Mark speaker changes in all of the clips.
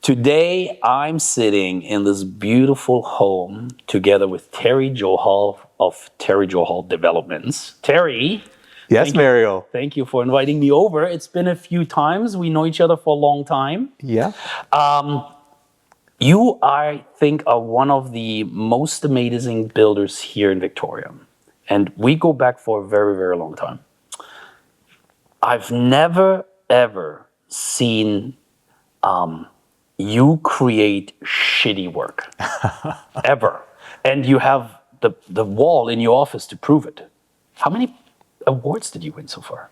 Speaker 1: Today, I'm sitting in this beautiful home together with Terry Johal of Terry Johal Developments. Terry.
Speaker 2: Yes, Mario.
Speaker 1: Thank you for inviting me over. It's been a few times. We know each other for a long time.
Speaker 2: Yeah.
Speaker 1: You, I think, are one of the most amazing builders here in Victoria. And we go back for a very, very long time. I've never, ever seen you create shitty work. Ever. And you have the wall in your office to prove it. How many awards did you win so far?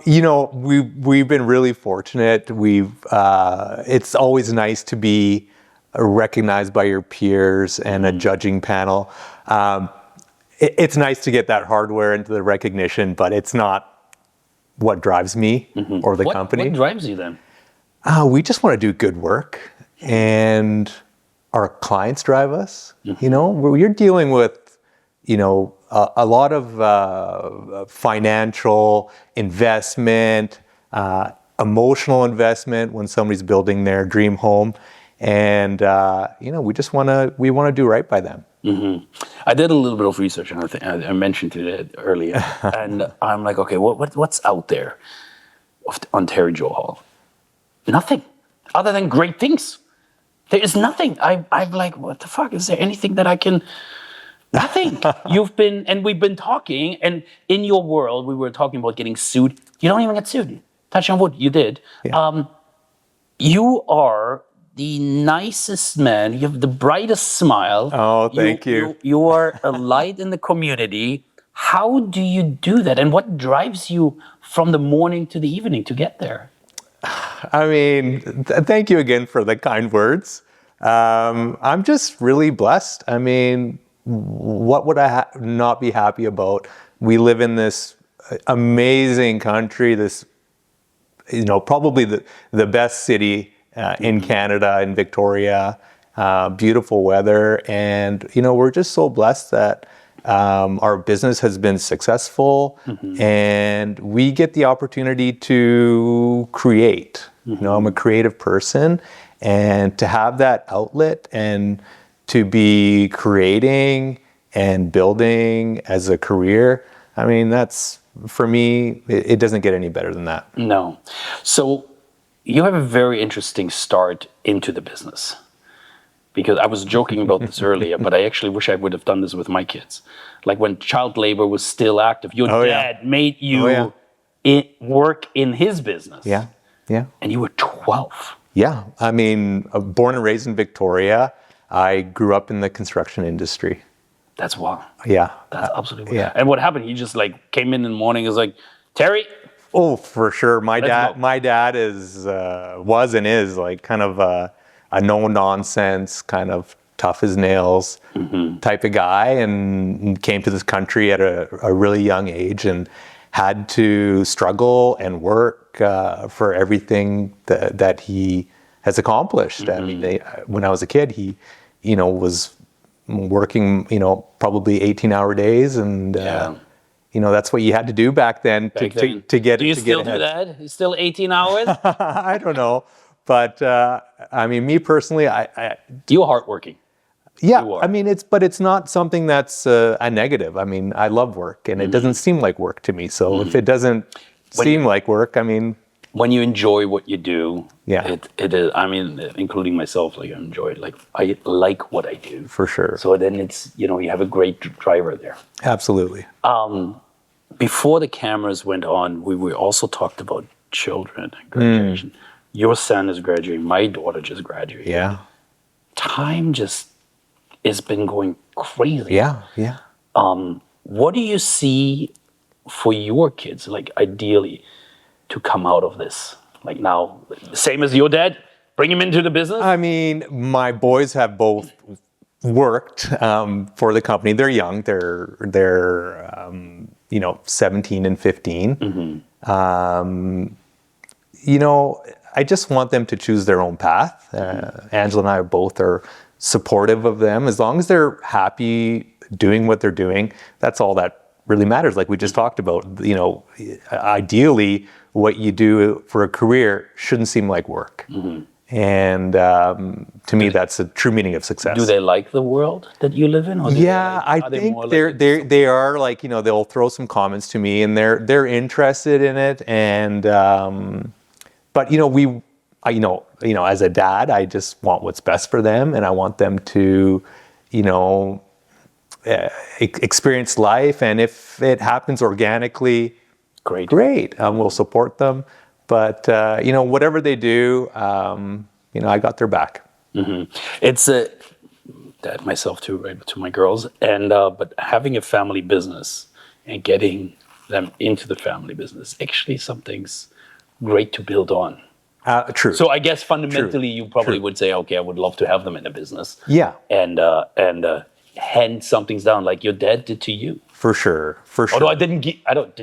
Speaker 2: We've been really fortunate. It's always nice to be recognized by your peers and a judging panel. It's nice to get that hardware into the recognition, but it's not what drives me or the company.
Speaker 1: What drives you then?
Speaker 2: We just want to do good work, and our clients drive us. You're dealing with, a lot of financial investment, emotional investment when somebody's building their dream home, and we want to do right by them.
Speaker 1: Mm-hmm. I did a little bit of research, and I mentioned it earlier, and I'm like, okay, what's out there on Terry Johal? Nothing, other than great things. There is nothing. I'm like, what the fuck? Is there anything that I can? Nothing. We've been talking, and in your world, we were talking about getting sued. You don't even get sued. Touch on wood, you did. Yeah. You are the nicest man. You have the brightest smile.
Speaker 2: Oh, thank you.
Speaker 1: You are a light in the community. How do you do that? And what drives you from the morning to the evening to get there?
Speaker 2: I mean, thank you again for the kind words. I'm just really blessed. I mean, what would I not be happy about? We live in this amazing country, this, probably the best city in Canada, in Victoria, beautiful weather. And, we're just so blessed that our business has been successful, and we get the opportunity to create. I'm a creative person, and to have that outlet and to be creating and building as a career, I mean, that's, for me, it doesn't get any better than that.
Speaker 1: No. So you have a very interesting start into the business. Because I was joking about this earlier, but I actually wish I would have done this with my kids. Like when child labor was still active, your dad made you work in his business.
Speaker 2: Yeah, yeah.
Speaker 1: And you were 12.
Speaker 2: Yeah, I mean, born and raised in Victoria, I grew up in the construction industry.
Speaker 1: That's wild.
Speaker 2: Yeah.
Speaker 1: That's absolutely wild. Yeah. And what happened? He just came in the morning and was like, Terry?
Speaker 2: Oh, for sure. My dad was and is kind of a no-nonsense, kind of tough as nails type of guy, and came to this country at a really young age and had to struggle and work for everything that he has accomplished. I mean, when I was a kid, he, was working, probably 18-hour days, and that's what you had to do back then to get. Do
Speaker 1: you still do that? Still 18 hours?
Speaker 2: I don't know. But I mean, me personally,
Speaker 1: you're hardworking.
Speaker 2: Yeah, I mean, it's not something that's a negative. I mean, I love work, and it doesn't seem like work to me. So if it doesn't seem like work, I mean,
Speaker 1: when you enjoy what you do, it is. I mean, including myself, I enjoy it. I like what I do
Speaker 2: for sure.
Speaker 1: So then it's you have a great driver there.
Speaker 2: Absolutely.
Speaker 1: Before the cameras went on, we also talked about children and graduation. Your son is graduating. My daughter just graduated.
Speaker 2: Yeah.
Speaker 1: Time just has been going crazy.
Speaker 2: Yeah, yeah.
Speaker 1: What do you see for your kids, ideally, to come out of this? Now, same as your dad, bring him into the business?
Speaker 2: I mean, my boys have both worked for the company. They're young. They're 17 and 15. I just want them to choose their own path. Angela and I both are supportive of them. As long as they're happy doing what they're doing, that's all that really matters. Like we just talked about, ideally what you do for a career shouldn't seem like work. And to me, that's a true meaning of success.
Speaker 1: Do they like the world that you live in? Or
Speaker 2: Yeah, I
Speaker 1: are they
Speaker 2: think
Speaker 1: more
Speaker 2: they are like, they'll throw some comments to me and they're interested in it. And but as a dad, I just want what's best for them, and I want them to experience life. And if it happens organically, great. We'll support them. But whatever they do, I got their back.
Speaker 1: Mm-hmm. It's a dad myself too, right? To my girls, and but having a family business and getting them into the family business, actually, something's great to build on.
Speaker 2: True.
Speaker 1: So I guess fundamentally, you probably would say, okay, I would love to have them in a business.
Speaker 2: Yeah.
Speaker 1: And hand something's down like your dad did to you.
Speaker 2: For sure.
Speaker 1: Although did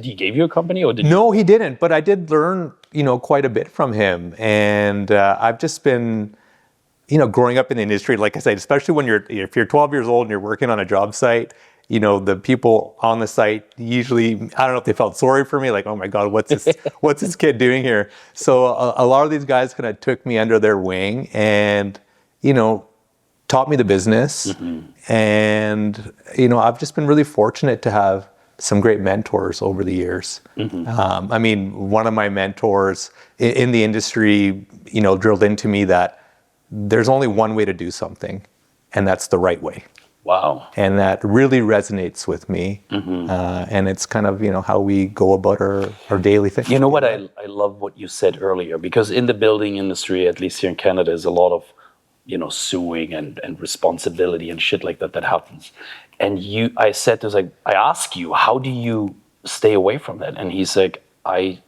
Speaker 1: he give you a company or did
Speaker 2: No, he didn't. But I did learn, quite a bit from him. And I've just been, growing up in the industry, like I said, especially if you're 12 years old and you're working on a job site, the people on the site usually, I don't know if they felt sorry for me, like, oh my God, what's this kid doing here? So a lot of these guys kind of took me under their wing and, taught me the business. Mm-hmm. And, I've just been really fortunate to have some great mentors over the years. Mm-hmm. One of my mentors in the industry, drilled into me that there's only one way to do something, and that's the right way.
Speaker 1: Wow.
Speaker 2: And that really resonates with me. Mm-hmm. And it's kind of, how we go about our daily thing.
Speaker 1: You know what? I love what you said earlier, because in the building industry, at least here in Canada, there's a lot of, suing and responsibility and shit like that happens. And I said, I ask you, how do you stay away from that? And he's like, I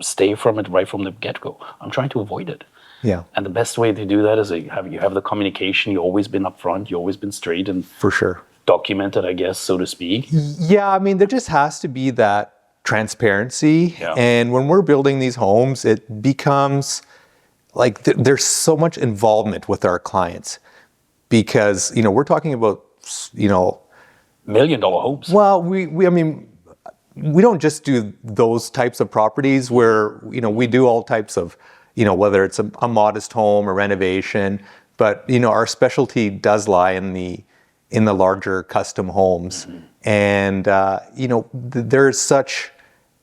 Speaker 1: stay from it right from the get-go. I'm trying to avoid it.
Speaker 2: Yeah.
Speaker 1: And the best way to do that is you have the communication. You've always been upfront. You've always been straight and
Speaker 2: for sure
Speaker 1: documented, I guess, so to speak.
Speaker 2: Yeah, there just has to be that transparency. Yeah. And when we're building these homes, it becomes like there's so much involvement with our clients because we're talking about $1
Speaker 1: million homes.
Speaker 2: Well, we don't just do those types of properties where we do all types of whether it's a modest home or renovation, but our specialty does lie in the larger custom homes. Mm-hmm. And there's such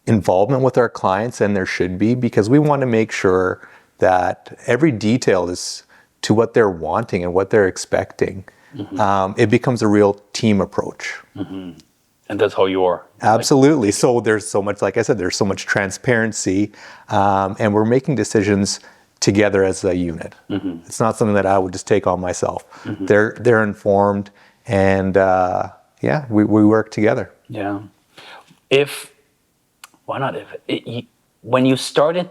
Speaker 2: involvement with our clients, and there should be, because we want to make sure that every detail is to what they're wanting and what they're expecting. Mm-hmm. It becomes a real team approach.
Speaker 1: Mm-hmm. And that's how you are.
Speaker 2: Absolutely. So there's so much, like I said, there's so much transparency, and we're making decisions together as a unit. Mm-hmm. It's not something that I would just take on myself. Mm-hmm. They're informed, and we work together.
Speaker 1: Yeah. When you started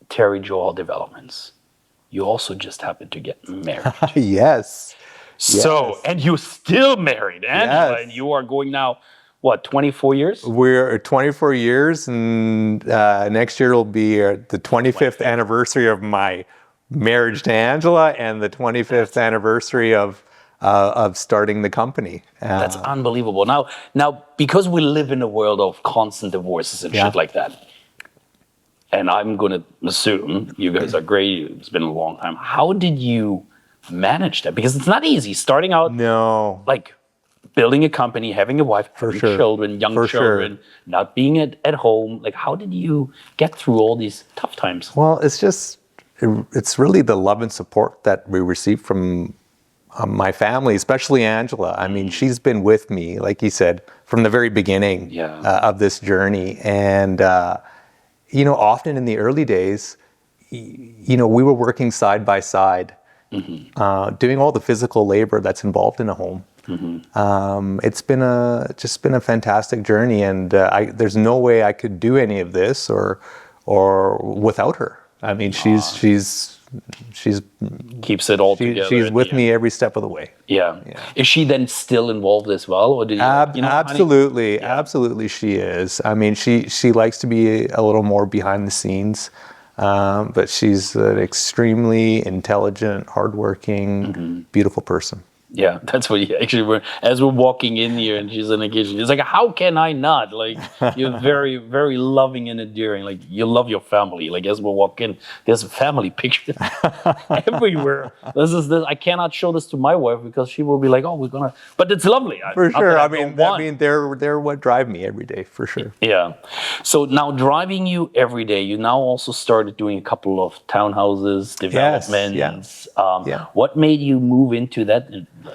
Speaker 1: Terry Johal Developments, you also just happened to get married.
Speaker 2: Yes.
Speaker 1: So,
Speaker 2: yes.
Speaker 1: And you're still married, Angela,
Speaker 2: yes.
Speaker 1: And you are going now, 24 years?
Speaker 2: We're 24 years, and next year will be the 25th anniversary of my marriage to Angela and the 25th anniversary of starting the company.
Speaker 1: That's unbelievable. Now, because we live in a world of constant divorces and shit like that, and I'm going to assume you guys are great, it's been a long time. How did you manage that? Because it's not easy starting out.
Speaker 2: No.
Speaker 1: Like building a company, having a wife, having children, young children, not being at home. Like, how did you get through all these tough times?
Speaker 2: Well, it's really the love and support that we receive from my family, especially Angela. She's been with me, like you said, from the very beginning of this journey. And, often in the early days, we were working side by side, mm-hmm. Doing all the physical labor that's involved in a home. Mm-hmm. It's been a fantastic journey, and there's no way I could do any of this or without her. She's
Speaker 1: keeps it all together.
Speaker 2: She's with me every step of the way.
Speaker 1: Yeah. Is she then still involved as well, or did
Speaker 2: absolutely, absolutely, she is. She likes to be a little more behind the scenes, but she's an extremely intelligent, hardworking, mm-hmm. beautiful person.
Speaker 1: Yeah, that's what you actually were. As we're walking in here, and she's in the kitchen, it's like, how can I not? Like, you're very, very loving and endearing. Like, you love your family. Like, as we walk in, there's family pictures everywhere. This. I cannot show this to my wife because she will be like, "Oh, we're gonna." But it's lovely.
Speaker 2: For
Speaker 1: Not
Speaker 2: sure.
Speaker 1: that
Speaker 2: I
Speaker 1: don't
Speaker 2: mean,
Speaker 1: want.
Speaker 2: they're what drive me every day, for sure.
Speaker 1: Yeah. So now driving you every day, you now also started doing a couple of townhouses, developments.
Speaker 2: Yeah.
Speaker 1: What made you move into that?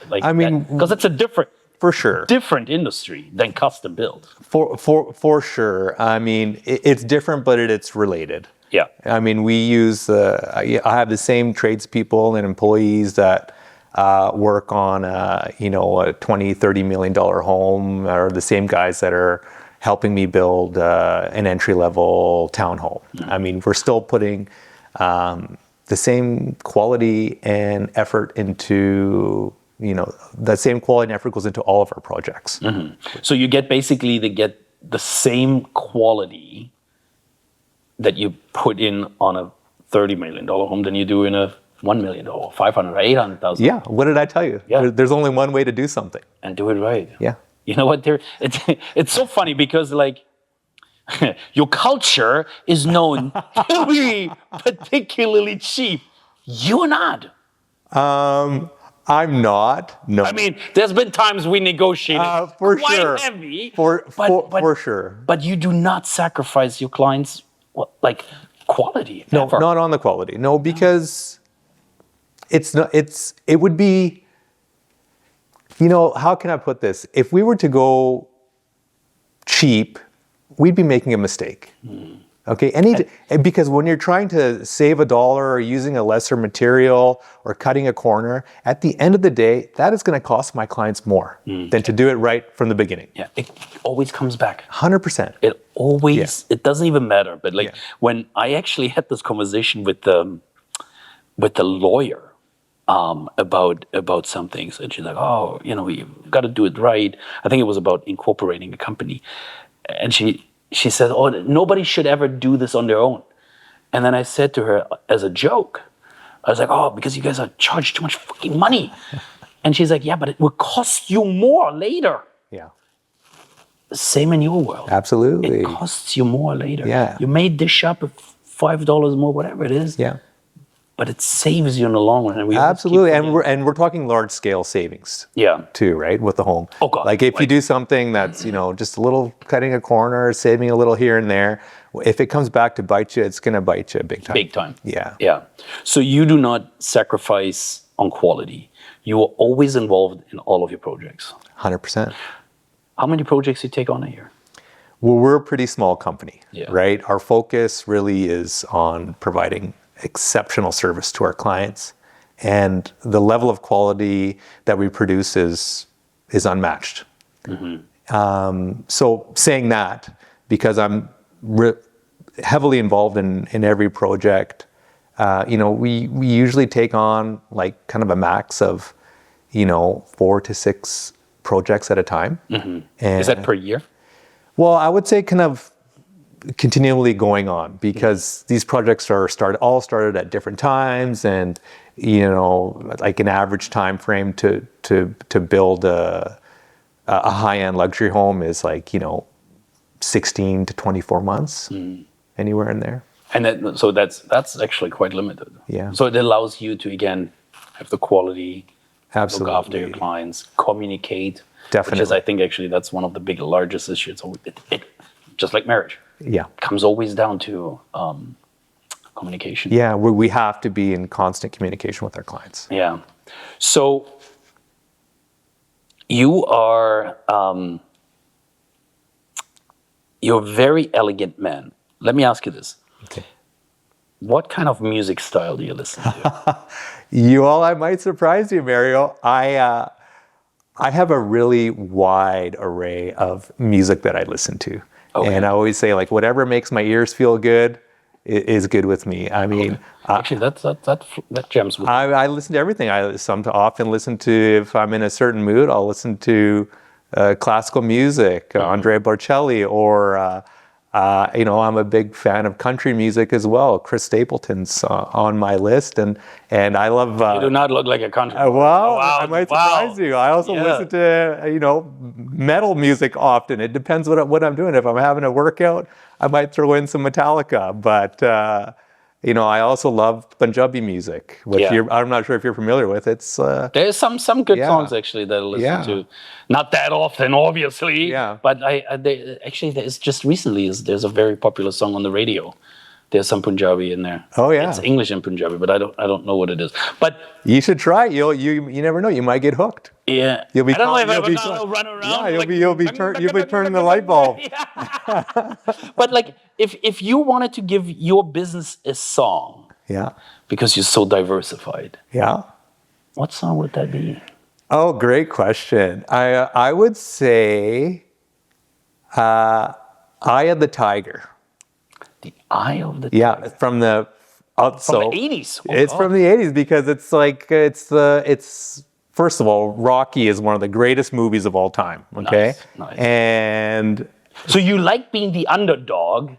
Speaker 1: Like,
Speaker 2: I mean,
Speaker 1: because it's a
Speaker 2: for sure.
Speaker 1: different industry than custom build.
Speaker 2: For sure. I mean, it's different, but it's related.
Speaker 1: Yeah.
Speaker 2: I mean, we use, I have the same tradespeople and employees that work on, a $20, $30 million home, are the same guys that are helping me build an entry-level townhome. I mean, we're still putting the same quality and effort into, the same quality and effort goes into all of our projects.
Speaker 1: Mm-hmm. So you get the same quality that you put in on a $30 million home than you do in a $1 million, 500, 800,000.
Speaker 2: Yeah. What did I tell you?
Speaker 1: Yeah.
Speaker 2: There's only one way to do something.
Speaker 1: And do it right.
Speaker 2: Yeah.
Speaker 1: You know what? It's so funny because, like, your culture is known to be particularly cheap. You're not.
Speaker 2: I'm not. No.
Speaker 1: I mean, there's been times we negotiated
Speaker 2: for
Speaker 1: quite
Speaker 2: sure.
Speaker 1: heavy.
Speaker 2: For sure.
Speaker 1: But you do not sacrifice your clients' quality.
Speaker 2: No,
Speaker 1: ever.
Speaker 2: not on the quality. No, because it would be, how can I put this? If we were to go cheap, we'd be making a mistake. Okay, because when you're trying to save $1 or using a lesser material or cutting a corner, at the end of the day, that is going to cost my clients more than to do it right from the beginning.
Speaker 1: Yeah, it always comes back.
Speaker 2: 100%.
Speaker 1: It always, it doesn't even matter. But
Speaker 2: Yeah.
Speaker 1: when I actually had this conversation with the lawyer about some things, and she's like, "Oh, you've got to do it right." I think it was about incorporating a company, and she said, "Oh, nobody should ever do this on their own." And then I said to her as a joke, I was like, "Oh, because you guys are charged too much fucking money." And she's like, "Yeah, but it will cost you more later."
Speaker 2: Yeah.
Speaker 1: Same in your world.
Speaker 2: Absolutely.
Speaker 1: It costs you more later.
Speaker 2: Yeah.
Speaker 1: You may dish up $5 more, whatever it is.
Speaker 2: Yeah.
Speaker 1: But it saves you in the long run. And we
Speaker 2: Absolutely, and we're talking large scale savings.
Speaker 1: Yeah.
Speaker 2: Too, right, with the home.
Speaker 1: Oh God.
Speaker 2: Like if you do something that's just a little cutting a corner, saving a little here and there, if it comes back to bite you, it's going to bite you big time.
Speaker 1: Big time.
Speaker 2: Yeah.
Speaker 1: Yeah. So you do not sacrifice on quality. You are always involved in all of your projects.
Speaker 2: 100%.
Speaker 1: How many projects you take on a year?
Speaker 2: Well, we're a pretty small company,
Speaker 1: Yeah.
Speaker 2: right? Our focus really is on providing exceptional service to our clients, and the level of quality that we produce is unmatched. So saying that, because I'm heavily involved in every project, we usually take on like kind of a max of 4 to 6 projects at a time. And,
Speaker 1: Is that per year?
Speaker 2: well, I would say kind of continually going on, because these projects are all started at different times, and like an average time frame to build a high-end luxury home is like 16 to 24 months, anywhere in there.
Speaker 1: And so that's actually quite limited.
Speaker 2: Yeah.
Speaker 1: So it allows you to again have the quality,
Speaker 2: Absolutely.
Speaker 1: look after your clients, communication.
Speaker 2: Definitely.
Speaker 1: Which is, I think, actually that's one of the largest issues. So it just like marriage.
Speaker 2: Yeah.
Speaker 1: Comes always down to communication.
Speaker 2: Yeah, we have to be in constant communication with our clients.
Speaker 1: Yeah. So you are you're a very elegant man. Let me ask you this.
Speaker 2: Okay.
Speaker 1: What kind of music style do you listen to?
Speaker 2: I might surprise you, Mario. I have a really wide array of music that I listen to.
Speaker 1: Okay.
Speaker 2: And I always say, like, whatever makes my ears feel good is good with me. I mean,
Speaker 1: Actually, that jams with me.
Speaker 2: I listen to everything. I often listen to, if I'm in a certain mood, I'll listen to classical music, Andrea Bocelli, or I'm a big fan of country music as well. Chris Stapleton's on my list, and I love.
Speaker 1: You do not look like a country boy.
Speaker 2: Well,
Speaker 1: Oh, wow,
Speaker 2: I might
Speaker 1: wow.
Speaker 2: surprise you. I also
Speaker 1: Yeah.
Speaker 2: listen to metal music often. It depends what I'm doing. If I'm having a workout, I might throw in some Metallica. But I also love Punjabi music, which
Speaker 1: Yeah.
Speaker 2: I'm not sure if you're familiar with. It's
Speaker 1: There's some good
Speaker 2: Yeah.
Speaker 1: songs actually that I listen
Speaker 2: Yeah.
Speaker 1: to, not that often, obviously.
Speaker 2: Yeah.
Speaker 1: But there's just recently there's a very popular song on the radio. There's some Punjabi in there.
Speaker 2: Oh, yeah.
Speaker 1: It's English and Punjabi, but I don't know what it is. But
Speaker 2: you should try it. You never know. You might get hooked.
Speaker 1: yeah,
Speaker 2: You'll be
Speaker 1: I don't know if
Speaker 2: you'll
Speaker 1: I'm
Speaker 2: be
Speaker 1: gonna run around.
Speaker 2: Yeah,
Speaker 1: like,
Speaker 2: you'll be turning the light bulb.
Speaker 1: But like, if you wanted to give your business a song,
Speaker 2: Yeah.
Speaker 1: because you're so diversified,
Speaker 2: Yeah.
Speaker 1: what song would that be?
Speaker 2: Oh, great question. I would say Eye of the Tiger.
Speaker 1: The Eye of the
Speaker 2: Yeah,
Speaker 1: Tiger.
Speaker 2: from the
Speaker 1: From the 80s. Oh,
Speaker 2: it's
Speaker 1: God.
Speaker 2: from the 80s because it's first of all, Rocky is one of the greatest movies of all time. Okay,
Speaker 1: Nice.
Speaker 2: And
Speaker 1: So you like being the underdog,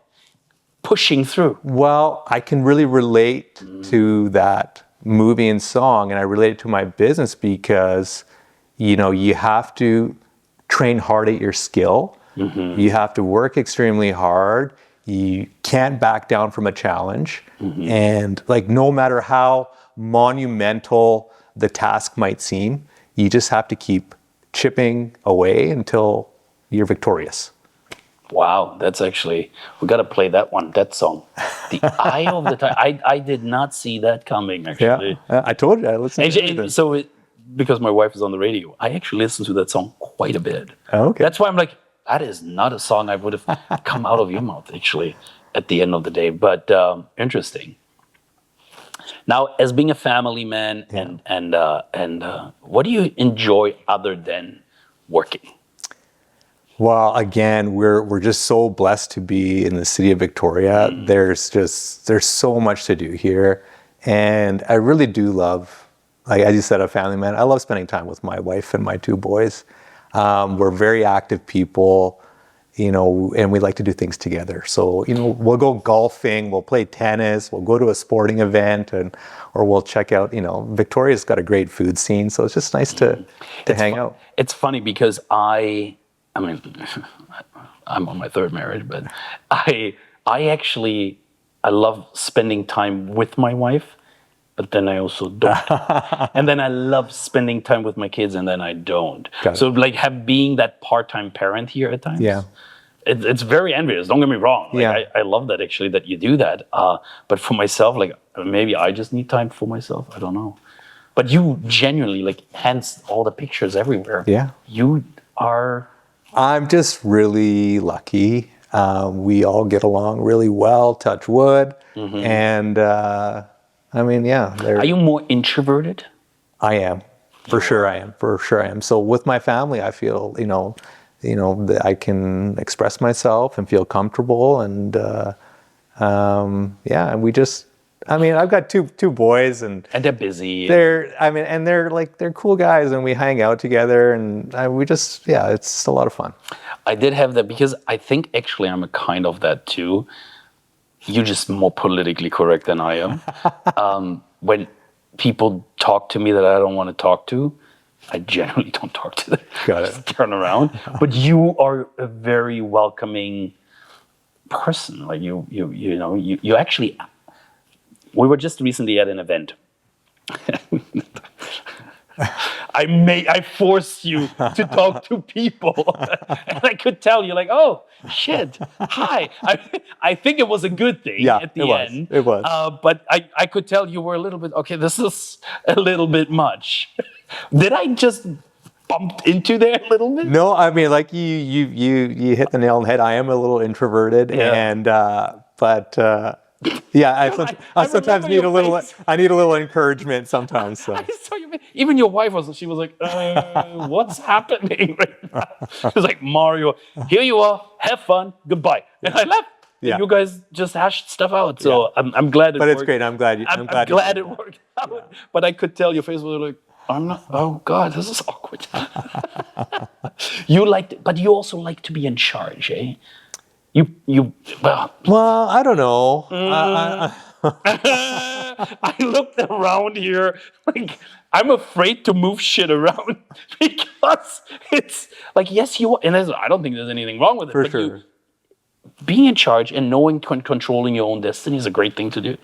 Speaker 1: pushing through.
Speaker 2: well, I can really relate to that movie and song, and I relate it to my business because you have to train hard at your skill. You have to work extremely hard. You can't back down from a challenge. And like no matter how monumental the task might seem, you just have to keep chipping away until you're victorious.
Speaker 1: Wow, that's actually, we got to play that song. The Eye of the Tiger. I did not see that coming, actually.
Speaker 2: Yeah, I told you I listened to everything.
Speaker 1: So because my wife is on the radio, I actually listen to that song quite a bit.
Speaker 2: Oh, okay.
Speaker 1: That's why I'm like, that is not a song I would have come out of your mouth, actually, at the end of the day. But interesting. Now, as being a family man, and what do you enjoy other than working?
Speaker 2: Well, again, we're just so blessed to be in the city of Victoria. There's so much to do here, and I really do love, like as you said, a family man. I love spending time with my wife and my two boys. We're very active people, and we like to do things together. So, we'll go golfing, we'll play tennis, we'll go to a sporting event, or we'll check out. Victoria's got a great food scene, so it's just nice to hang out.
Speaker 1: It's funny because I mean, I'm on my third marriage, but I love spending time with my wife, but then I also don't. And then I love spending time with my kids, and then I don't.
Speaker 2: Got it.
Speaker 1: So like being that part-time parent here at times.
Speaker 2: Yeah.
Speaker 1: It's very envious. Don't get me wrong. Like,
Speaker 2: Yeah.
Speaker 1: I love that actually that you do that. But for myself, like maybe I just need time for myself. I don't know. But you genuinely hence all the pictures everywhere.
Speaker 2: Yeah.
Speaker 1: You are.
Speaker 2: I'm just really lucky. We all get along really well, touch wood. And I mean, yeah.
Speaker 1: Are you more introverted?
Speaker 2: I am. For sure I am. So with my family, I feel, that I can express myself and feel comfortable. And and we just, I've got two boys and
Speaker 1: they're busy.
Speaker 2: they're cool guys and we hang out together and it's a lot of fun.
Speaker 1: I did have that because I think actually I'm a kind of that too. You're just more politically correct than I am. When people talk to me that I don't want to talk to, I generally don't talk to them.
Speaker 2: Got it.
Speaker 1: Just turn around. But you are a very welcoming person. Like you actually. We were just recently at an event. I forced you to talk to people. And I could tell you're like, oh, shit, hi. I think it was a good thing at the end.
Speaker 2: It was.
Speaker 1: But I could tell you were a little bit, okay, this is a little bit much. Did I just bump into there a little bit?
Speaker 2: No, like you hit the nail on the head. I am a little introverted and I sometimes need a little. I need a little encouragement sometimes. So.
Speaker 1: I saw you. Even your wife was. She was like, "What's happening right now?" It was like, "Mario, here you are. Have fun. Goodbye." And I left.
Speaker 2: Yeah.
Speaker 1: And you guys just hashed stuff out. So I'm glad it
Speaker 2: But
Speaker 1: worked.
Speaker 2: it's great. I'm glad.
Speaker 1: I'm glad it worked out. Yeah. But I could tell your face was like, "I'm not. Oh God, this is awkward." But you also like to be in charge, eh? Well,
Speaker 2: Well, I don't know.
Speaker 1: I looked around here like I'm afraid to move shit around because it's like yes you and I don't think there's anything wrong with it,
Speaker 2: For
Speaker 1: but
Speaker 2: sure.
Speaker 1: being in charge and knowing controlling your own destiny is a great thing to do.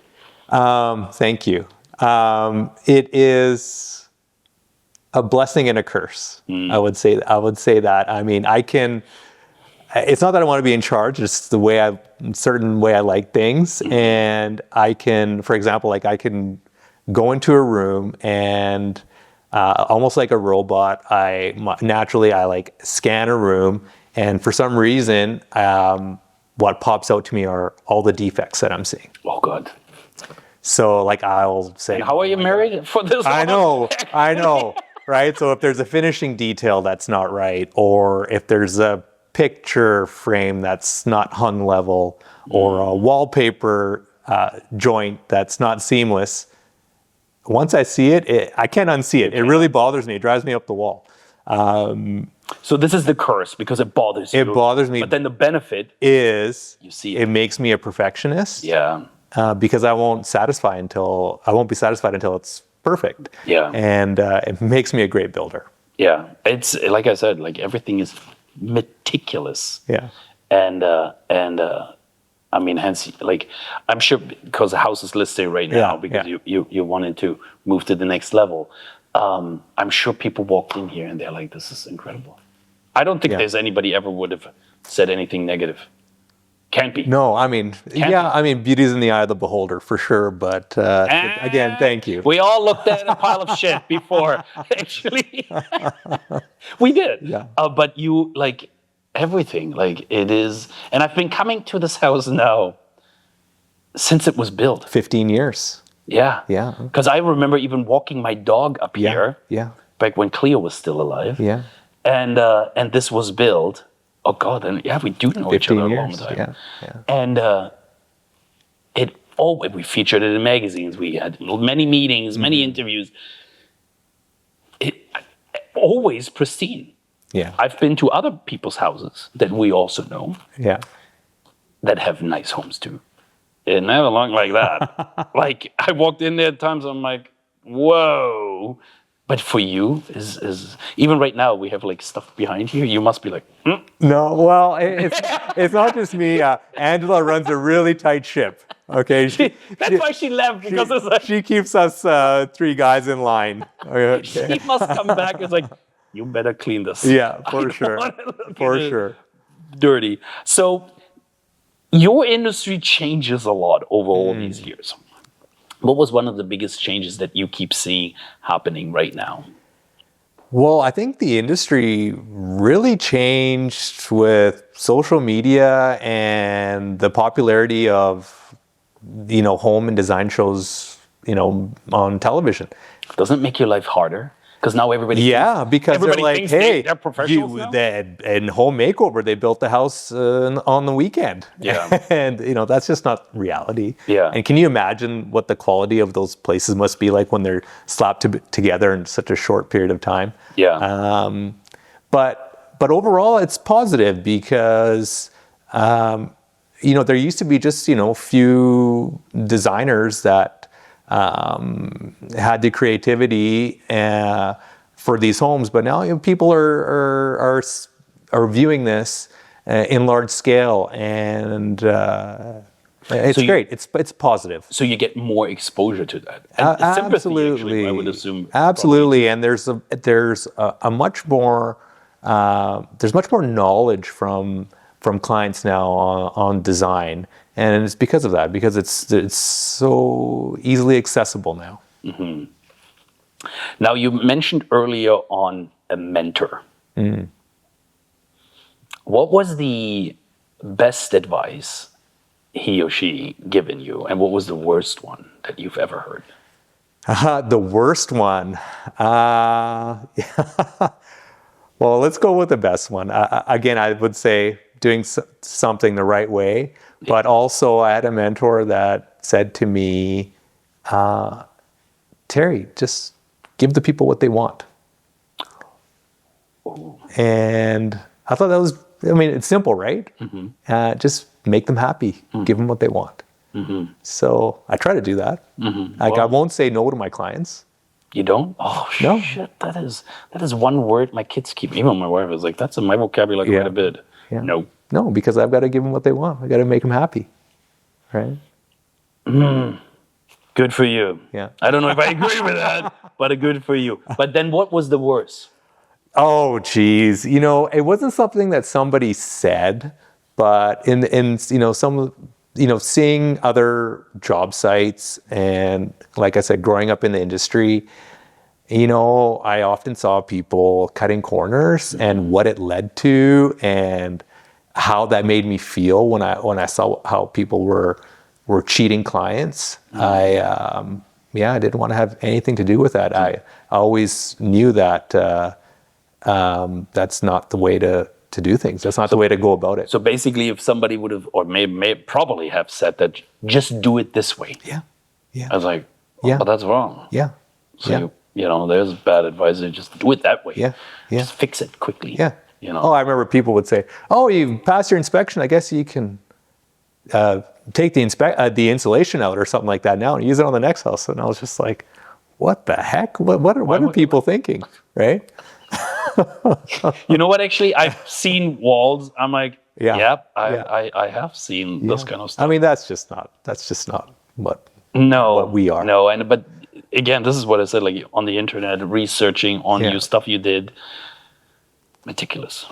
Speaker 2: Thank you. It is a blessing and a curse. I would say that. I mean, I can. It's not that I want to be in charge. It's the way certain way I like things, and I can, for example, like I can go into a room and almost like a robot. Naturally I like scan a room, and for some reason, what pops out to me are all the defects that I'm seeing.
Speaker 1: Oh God.
Speaker 2: So like I'll say,
Speaker 1: And how are you married for this?
Speaker 2: I know, right? So if there's a finishing detail that's not right, or if there's a picture frame that's not hung level, or a wallpaper joint that's not seamless, once I see it, I can't unsee it. It really bothers me. It drives me up the wall.
Speaker 1: So this is the curse because it bothers you.
Speaker 2: It bothers me.
Speaker 1: But then the benefit
Speaker 2: is
Speaker 1: you see it.
Speaker 2: It makes me a perfectionist.
Speaker 1: Yeah.
Speaker 2: Because I won't be satisfied until it's perfect.
Speaker 1: Yeah.
Speaker 2: And it makes me a great builder.
Speaker 1: Yeah. It's like I said, like everything is meticulous.
Speaker 2: Yeah.
Speaker 1: And I mean, hence, like I'm sure because the house is listed right now because you wanted to move to the next level. I'm sure people walked in here and they're like, "This is incredible." I don't think there's anybody ever would have said anything negative. Can't be.
Speaker 2: No, I mean, I mean, beauty's in the eye of the beholder for sure. But again, thank you.
Speaker 1: We all looked at a pile of shit before, actually. We did.
Speaker 2: Yeah.
Speaker 1: But you, like, everything, like, it is. And I've been coming to this house now since it was built.
Speaker 2: 15 years.
Speaker 1: Yeah.
Speaker 2: Yeah.
Speaker 1: Because I remember even walking my dog up here.
Speaker 2: Yeah.
Speaker 1: Back when Cleo was still alive.
Speaker 2: Yeah.
Speaker 1: And this was built. Oh God! And we do know each other a long time.
Speaker 2: Yeah.
Speaker 1: And we featured it in magazines. We had many meetings, many interviews. It always pristine.
Speaker 2: Yeah.
Speaker 1: I've been to other people's houses that we also know.
Speaker 2: Yeah.
Speaker 1: That have nice homes too. It never looked like that. Like I walked in there at times, I'm like, whoa. But for you, is even right now we have like stuff behind you. You must be like,
Speaker 2: No, well, it's not just me. Angela runs a really tight ship. Okay,
Speaker 1: that's why she left because it's like,
Speaker 2: she keeps us 3 guys in line. Okay.
Speaker 1: she must come back. It's like, you better clean this.
Speaker 2: Yeah, for sure, for sure.
Speaker 1: Dirty. So your industry changes a lot over all these years. What was one of the biggest changes that you keep seeing happening right now?
Speaker 2: Well, I think the industry really changed with social media and the popularity of, home and design shows, on television.
Speaker 1: Doesn't it make your life harder? Because now everybody
Speaker 2: because they're like, hey,
Speaker 1: they're professionals now?
Speaker 2: In Home Makeover, they built the house on the weekend.
Speaker 1: Yeah.
Speaker 2: And, that's just not reality.
Speaker 1: Yeah.
Speaker 2: And can you imagine what the quality of those places must be like when they're slapped together in such a short period of time?
Speaker 1: Yeah.
Speaker 2: But overall, it's positive because, there used to be just, few designers that had the creativity for these homes, but now people are viewing this in large scale, and it's great. It's positive.
Speaker 1: So you get more exposure to that. And sympathy,
Speaker 2: Absolutely,
Speaker 1: actually, I would assume.
Speaker 2: Absolutely, and there's a much more there's much more knowledge from clients now on design. And it's because of that, because it's so easily accessible now.
Speaker 1: Mm-hmm. Now, you mentioned earlier on a mentor. What was the best advice he or she given you, and what was the worst one that you've ever heard?
Speaker 2: The worst one? Well, let's go with the best one. Again, I would say doing something the right way. But also, I had a mentor that said to me, Terry, just give the people what they want. And I thought that was I mean, it's simple, right? Just make them happy. Give them what they want. So I try to do that. Like, I won't say no to my clients.
Speaker 1: You don't? Oh,
Speaker 2: No.
Speaker 1: shit. That is one word my kids keep. Even my wife is like, that's in my vocabulary quite a bit.
Speaker 2: Yeah.
Speaker 1: No.
Speaker 2: No, because I've got to give them what they want. I got to make them happy, right?
Speaker 1: Good for you.
Speaker 2: Yeah.
Speaker 1: I don't know if I agree with that, but good for you. But then what was the worst?
Speaker 2: Oh, geez. You know, it wasn't something that somebody said, but in you know, some, you know, seeing other job sites and, like I said, growing up in the industry, you know, I often saw people cutting corners and what it led to and how that made me feel when I saw how people were cheating clients. I didn't want to have anything to do with that. I always knew that that's not the way to do things. That's not the way to go about it.
Speaker 1: So basically, if somebody would have, or may probably have said that, just do it this way.
Speaker 2: Yeah.
Speaker 1: I was like, but that's wrong.
Speaker 2: Yeah.
Speaker 1: So you know, there's bad advice. Just do it that way.
Speaker 2: Yeah.
Speaker 1: Just fix it quickly.
Speaker 2: Yeah.
Speaker 1: You know.
Speaker 2: Oh, I remember people would say, "Oh, you passed your inspection. I guess you can take the insulation out or something like that now and use it on the next house." And I was just like, "What the heck? What are people thinking?" Right?
Speaker 1: You know what? Actually, I've seen walls. I'm like, I have seen this kind of stuff.
Speaker 2: I mean, that's just not what we are.
Speaker 1: No, but again, this is what I said. Like on the internet, researching on you stuff you did, meticulous.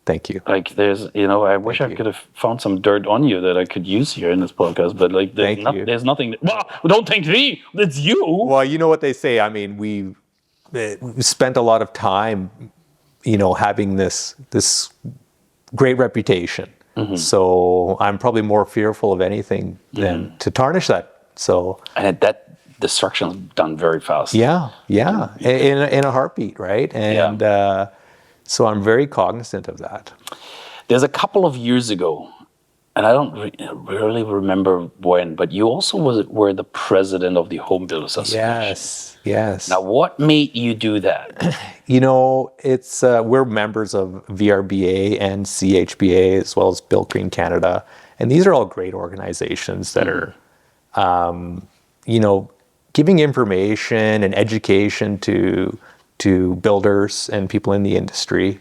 Speaker 2: Thank you.
Speaker 1: Like there's, you know, I wish I could have found some dirt on you that I could use here in this podcast, but like there's nothing. Well, don't thank me. It's you.
Speaker 2: Well, you know what they say. I mean, we spent a lot of time, you know, having this great reputation. So I'm probably more fearful of anything than to tarnish that. So
Speaker 1: and that destruction's done very fast.
Speaker 2: Yeah, in a heartbeat, right? And so I'm very cognizant of that.
Speaker 1: There's a couple of years ago, and I don't really remember when, but you also were the president of the Home Builders Association.
Speaker 2: Yes.
Speaker 1: Now, what made you do that?
Speaker 2: You know, it's we're members of VRBA and CHBA as well as Built Green Canada, and these are all great organizations that are, you know, giving information and education to builders and people in the industry.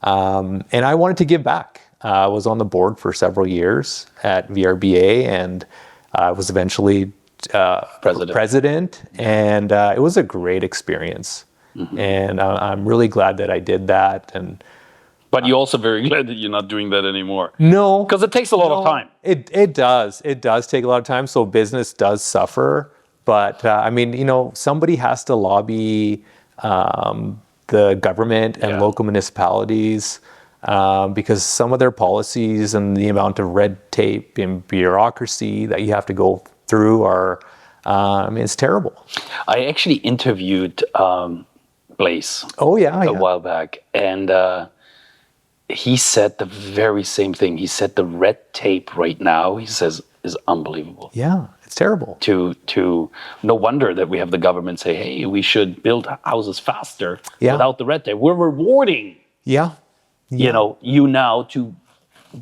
Speaker 2: And I wanted to give back. I was on the board for several years at VRBA and I was eventually president. And it was a great experience. And I'm really glad that I did that.
Speaker 1: But you're also very glad that you're not doing that anymore.
Speaker 2: No.
Speaker 1: Because it takes a lot of time.
Speaker 2: It does. It does take a lot of time. So business does suffer. But I mean, you know, somebody has to lobby the government and local municipalities because some of their policies and the amount of red tape and bureaucracy that you have to go through are, I mean, it's terrible.
Speaker 1: I actually interviewed Blaise a while back, and he said the very same thing. He said the red tape right now, he says, is unbelievable.
Speaker 2: Yeah, it's terrible.
Speaker 1: To no wonder that we have the government say, hey, we should build houses faster without the red tape. We're rewarding you know, you now to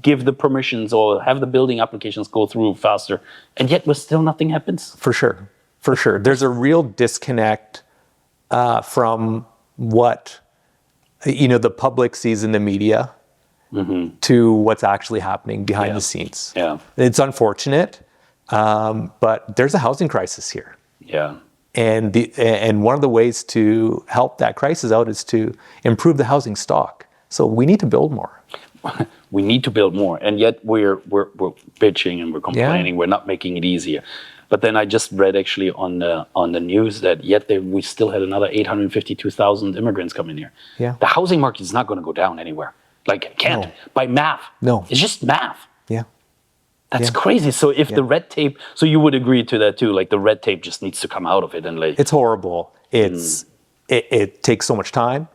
Speaker 1: give the permissions or have the building applications go through faster, and yet still nothing happens.
Speaker 2: For sure. There's a real disconnect from what, you know, the public sees in the media to what's actually happening behind the scenes. Yeah, it's unfortunate, but there's a housing crisis here.
Speaker 1: Yeah,
Speaker 2: and one of the ways to help that crisis out is to improve the housing stock. So we need to build more.
Speaker 1: We need to build more, and yet we're bitching and we're complaining. We're not making it easier. But then I just read actually on the news that we still had another 852,000 immigrants coming here.
Speaker 2: Yeah,
Speaker 1: the housing market is not going to go down anywhere. Like it can't by math.
Speaker 2: No,
Speaker 1: it's just math.
Speaker 2: Yeah,
Speaker 1: that's crazy. So if the red tape, so you would agree to that too? Like the red tape just needs to come out of it, and like
Speaker 2: it's horrible. It takes so much time.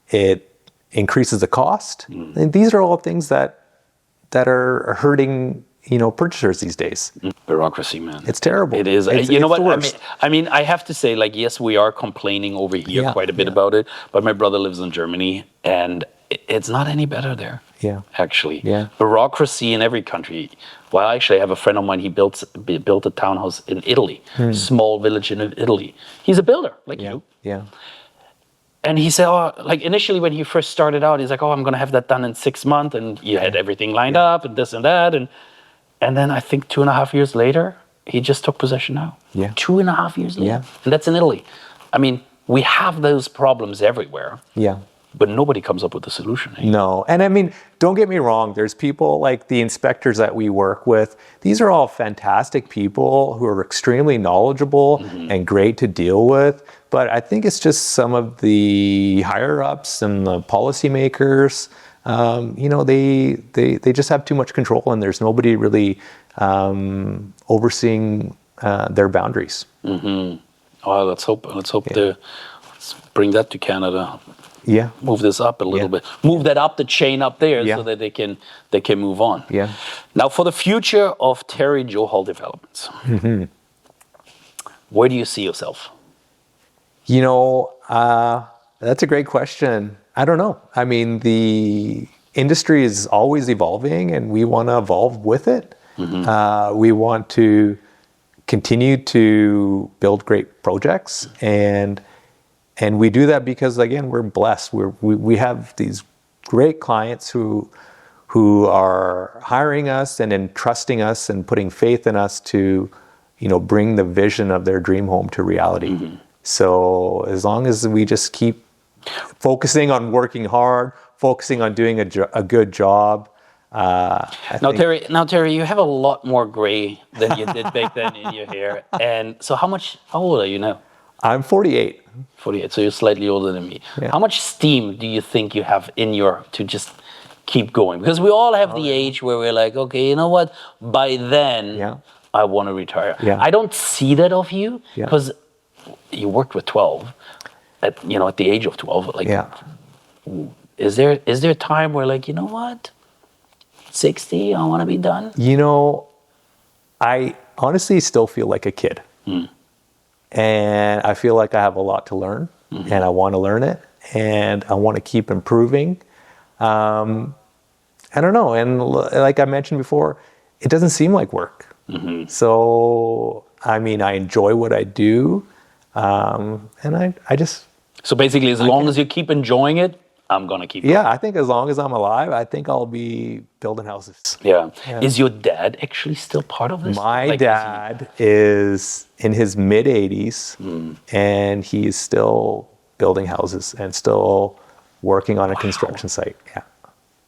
Speaker 2: It increases the cost. And these are all things that are hurting, you know, purchasers these days.
Speaker 1: Bureaucracy, man.
Speaker 2: It's terrible.
Speaker 1: It is. You know what? I mean, I have to say, like, yes, we are complaining over here quite a bit about it, but my brother lives in Germany, and it's not any better there.
Speaker 2: Yeah.
Speaker 1: actually.
Speaker 2: Yeah.
Speaker 1: Bureaucracy in every country. Well, actually, I have a friend of mine. He built a townhouse in Italy, small village in Italy. He's a builder, like
Speaker 2: Yeah.
Speaker 1: you.
Speaker 2: Yeah.
Speaker 1: And he said, oh, like initially when he first started out, he's like, oh, I'm going to have that done in 6 months. And he had everything lined up and this and that. And then I think 2.5 years later, he just took possession now.
Speaker 2: Yeah.
Speaker 1: 2.5 years later.
Speaker 2: Yeah.
Speaker 1: And that's in Italy. I mean, we have those problems everywhere,
Speaker 2: Yeah.
Speaker 1: but nobody comes up with a solution. Eh?
Speaker 2: No. And I mean, don't get me wrong. There's people like the inspectors that we work with. These are all fantastic people who are extremely knowledgeable and great to deal with. But I think it's just some of the higher ups and the policymakers, they just have too much control, and there's nobody really overseeing their boundaries.
Speaker 1: Oh, let's hope let's bring that to Canada.
Speaker 2: Yeah.
Speaker 1: Move this up a little
Speaker 2: Yeah.
Speaker 1: bit. Move that up the chain up there
Speaker 2: Yeah.
Speaker 1: so that they can move on.
Speaker 2: Yeah.
Speaker 1: Now for the future of Terry Johal Developments. Where do you see yourself?
Speaker 2: That's a great question. I don't know. I mean, the industry is always evolving, and we want to evolve with it. We want to continue to build great projects, and we do that because, again, we're blessed. We have these great clients who are hiring us and entrusting us and putting faith in us to, bring the vision of their dream home to reality. So as long as we just keep focusing on working hard, focusing on doing a good job.
Speaker 1: Terry, you have a lot more gray than you did back then in your hair. And so how old are you now?
Speaker 2: I'm 48.
Speaker 1: 48, so you're slightly older than me.
Speaker 2: Yeah.
Speaker 1: How much steam do you think you have to just keep going? Because we all have the age where we're like, okay, you know what? By then, I want to retire.
Speaker 2: Yeah.
Speaker 1: I don't see that of you because you worked with 12 at the age of 12. Like, is there a time where like, you know what? 60, I want to be done?
Speaker 2: I honestly still feel like a kid. And I feel like I have a lot to learn, and I want to learn it, and I want to keep improving. I don't know. And like I mentioned before, it doesn't seem like work. So, I mean, I enjoy what I do. And I just...
Speaker 1: So basically, as long as you keep enjoying it, I'm going to keep going.
Speaker 2: Yeah, I think as long as I'm alive, I think I'll be building houses.
Speaker 1: Yeah. Is your dad actually still part of this?
Speaker 2: My dad is in his mid-80s, and he's still building houses and still working on a construction site. Yeah.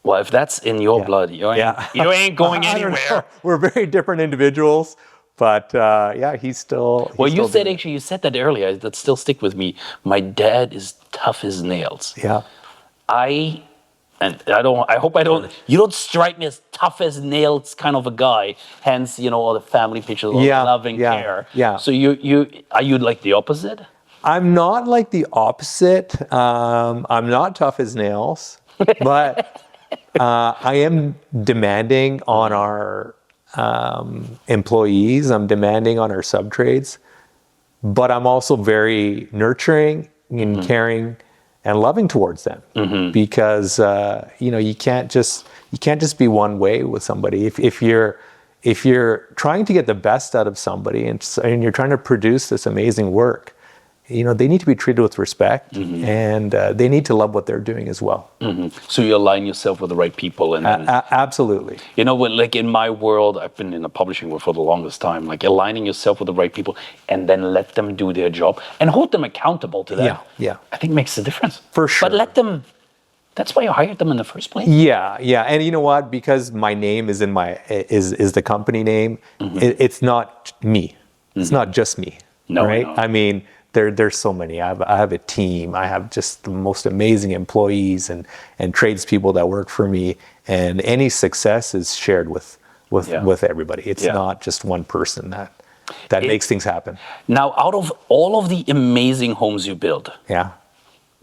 Speaker 1: Well, if that's in your blood, you ain't going anywhere.
Speaker 2: We're very different individuals, but he's still.
Speaker 1: You said that earlier. That still stick with me. My dad is tough as nails.
Speaker 2: Yeah.
Speaker 1: I hope I don't. You don't strike me as tough as nails kind of a guy. Hence, all the family pictures, all the love and care.
Speaker 2: Yeah.
Speaker 1: So are you like the opposite?
Speaker 2: I'm not like the opposite. I'm not tough as nails, but I am demanding on our employees. I'm demanding on our sub-trades, but I'm also very nurturing and caring and loving towards them, because you can't just be one way with somebody. If you're trying to get the best out of somebody and you're trying to produce this amazing work, they need to be treated with respect, and they need to love what they're doing as well.
Speaker 1: So you align yourself with the right people, and
Speaker 2: absolutely.
Speaker 1: Like in my world, I've been in the publishing world for the longest time. Like aligning yourself with the right people, and then let them do their job and hold them accountable to that.
Speaker 2: Yeah.
Speaker 1: I think makes a difference
Speaker 2: for sure.
Speaker 1: But let them. That's why you hired them in the first place.
Speaker 2: Yeah, and you know what? Because my name is in is the company name. It's not me. It's not just me.
Speaker 1: No,
Speaker 2: right?
Speaker 1: No.
Speaker 2: I mean. There's so many. I have a team. I have just the most amazing employees and tradespeople that work for me. And any success is shared with everybody. It's not just one person that makes things happen.
Speaker 1: Now, out of all of the amazing homes you build,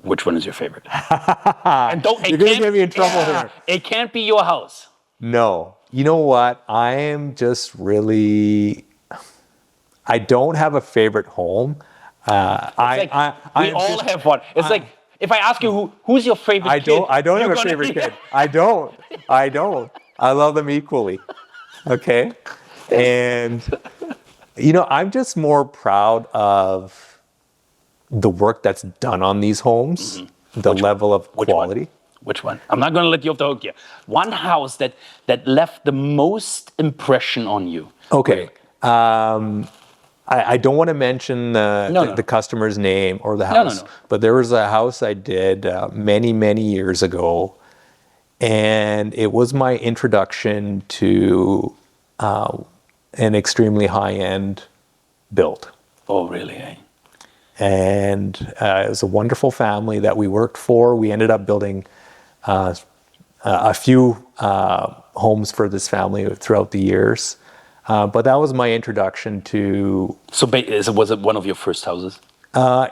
Speaker 1: which one is your favorite? And
Speaker 2: you're gonna get me in trouble here.
Speaker 1: It can't be your house.
Speaker 2: No. You know what? I am just really. I don't have a favorite home.
Speaker 1: We all have one. It's like If I ask you who's your favorite kid,
Speaker 2: I don't have
Speaker 1: you're
Speaker 2: a
Speaker 1: gonna-
Speaker 2: favorite kid. I don't. I love them equally. Okay. And, I'm just more proud of the work that's done on these homes, the level of quality.
Speaker 1: Which one? I'm not going to let you off the hook here. One house that left the most impression on you.
Speaker 2: Okay. I don't want to mention
Speaker 1: No.
Speaker 2: the customer's name or the house, but there was a house I did many, many years ago, and it was my introduction to an extremely high-end build.
Speaker 1: Oh, really? Eh?
Speaker 2: And it was a wonderful family that we worked for. We ended up building a few homes for this family throughout the years. But that was my introduction to...
Speaker 1: So was it one of your first houses?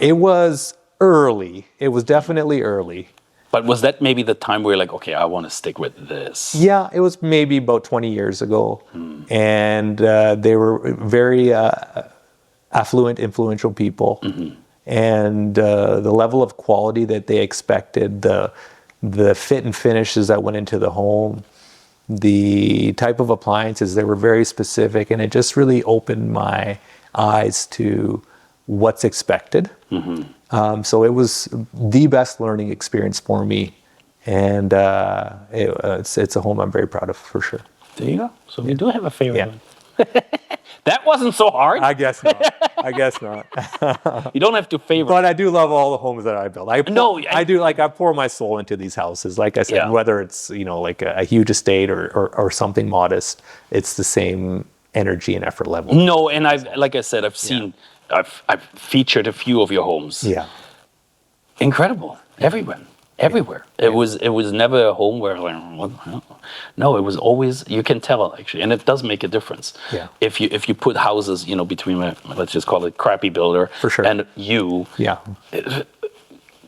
Speaker 2: It was early. It was definitely early.
Speaker 1: But was that maybe the time where you're like, okay, I want to stick with this?
Speaker 2: Yeah, it was maybe about 20 years ago. And they were very affluent, influential people. And the level of quality that they expected, the fit and finishes that went into the home, the type of appliances, they were very specific, and it just really opened my eyes to what's expected. So it was the best learning experience for me, and it's a home I'm very proud of, for sure.
Speaker 1: There you go. So you do have a favorite one. That wasn't so hard.
Speaker 2: I guess not.
Speaker 1: You don't have to favorite.
Speaker 2: But I do love all the homes that I built. I do. Like, I pour my soul into these houses. Like I said, whether it's like a huge estate or something modest, it's the same energy and effort level.
Speaker 1: No, and I've seen, I've featured a few of your homes.
Speaker 2: Yeah.
Speaker 1: Incredible. Everywhere. It was never a home where like, what the hell? No, it was always, you can tell actually, and it does make a difference.
Speaker 2: Yeah.
Speaker 1: If you put houses, between let's just call it crappy builder
Speaker 2: for sure.
Speaker 1: and you, it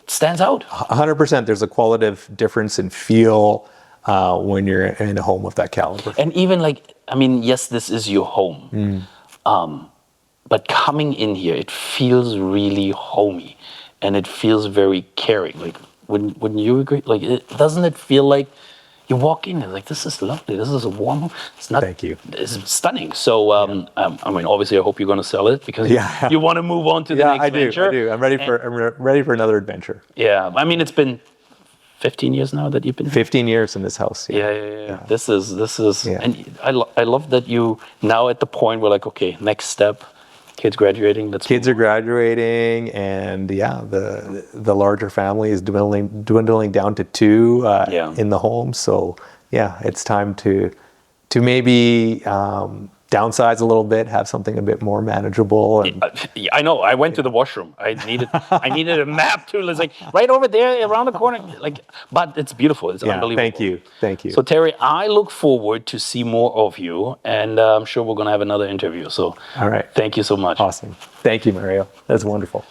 Speaker 1: stands out.
Speaker 2: 100%. There's a qualitative difference in feel when you're in a home of that caliber.
Speaker 1: And even yes, this is your home. But coming in here, it feels really homey, and it feels very caring. Like, wouldn't you agree? Like, doesn't it feel like you walk in and like, this is lovely. This is a warm home. It's not.
Speaker 2: Thank you.
Speaker 1: It's stunning. So, obviously, I hope you're going to sell it because you want to move on to the next venture.
Speaker 2: I do. I'm ready for another adventure.
Speaker 1: Yeah, it's been 15 years now that you've been.
Speaker 2: 15 years in this house.
Speaker 1: Yeah. This is, and I love that you now at the point where like, okay, next step. Kids graduating.
Speaker 2: Kids are graduating, and the larger family is dwindling down to two in the home. So it's time to maybe downsize a little bit, have something a bit more manageable. And
Speaker 1: I know. I went to the washroom. I needed a map too. It's like right over there, around the corner. But it's beautiful. It's unbelievable.
Speaker 2: Thank you.
Speaker 1: So Terry, I look forward to see more of you, and I'm sure we're gonna have another interview. So,
Speaker 2: all right.
Speaker 1: Thank you so much.
Speaker 2: Awesome. Thank you, Mario. That's wonderful.